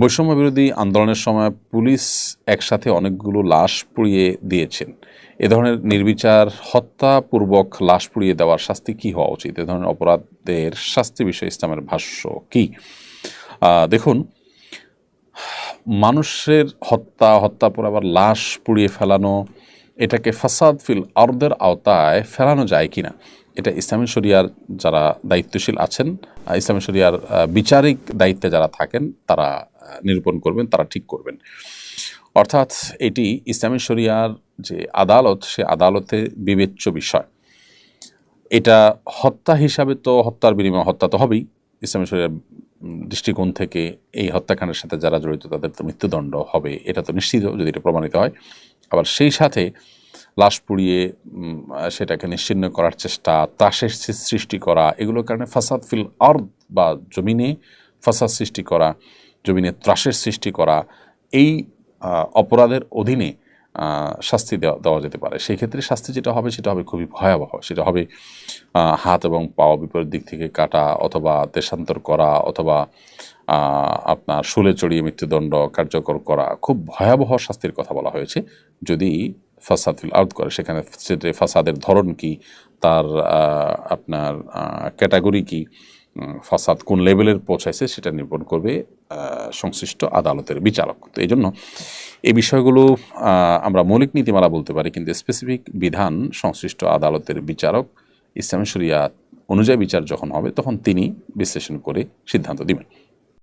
বৈষম্য বিরোধী আন্দোলনের সময় পুলিশ একসাথে অনেকগুলো লাশ পুড়িয়ে দিয়েছেন। এ ধরনের নির্বিচার হত্যাপূর্বক লাশ পুড়িয়ে দেওয়ার শাস্তি কী হওয়া উচিত? এ ধরনের অপরাধের শাস্তি বিষয়ে ইসলামের ভাষ্য কী? দেখুন, মানুষের হত্যা পর আবার লাশ পুড়িয়ে ফেলানো, এটাকে ফাসাদ ফিল আরদের আওতায় ফেলানো যায় কিনা, এটা ইসলামী শরিয়ার যারা দায়িত্বশীল আছেন, ইসলামী শরিয়ার বিচারিক দায়িত্বে যারা থাকেন, তারা নিরূপণ করবেন, তারা ঠিক করবেন। অর্থাৎ এটি ইসলামী শরিয়ার যে আদালত, সে আদালতে বিবেচ্য বিষয়। এটা হত্যা হিসাবে তো হত্যার বিনিময়ে হত্যা তো হবেই। ইসলামী শরিয়ার দৃষ্টিকোণ থেকে এই হত্যাকাণ্ডের সাথে যারা জড়িত তাদের তো মৃত্যুদণ্ড হবে, এটা তো নিশ্চিত যদি এটা প্রমাণিত হয়। আবার সেই সাথে লাশ পুড়িয়ে সেটাকে নিশ্চিহ্ন করার চেষ্টা, ত্রাসের সৃষ্টি করা, এগুলোর কারণে ফাসাদ ফিল আরদ বা জমিনে ফাসাদ সৃষ্টি করা, জমিনে ত্রাসের সৃষ্টি করা, এই অপরাধের অধীনে শাস্তি দেওয়া যেতে পারে। সেই ক্ষেত্রে শাস্তি যেটা হবে সেটা হবে খুবই ভয়াবহ। সেটা হবে হাত এবং পাও বিপরীত দিক থেকে কাটা, অথবা দেশান্তর করা, অথবা আপনার শুলে চড়িয়ে মৃত্যুদণ্ড কার্যকর করা। খুব ভয়াবহ শাস্তির কথা বলা হয়েছে যদি ফাসাদ ফিল আরদ করে। সেখানে ফাসাদের ধরন কি, তার আপনার ক্যাটাগরি কি, ফাসাদ কোন লেভেলের পৌঁছাইছে, সেটা নির্ভর করবে সংশ্লিষ্ট আদালতের বিচারক। তো এই জন্য এই বিষয়গুলো আমরা মৌলিক নীতিমালা বলতে পারি, কিন্তু স্পেসিফিক বিধান সংশ্লিষ্ট আদালতের বিচারক ইসলামী শরিয়া অনুযায়ী বিচার যখন হবে তখন তিনি বিশ্লেষণ করে সিদ্ধান্ত দিবেন।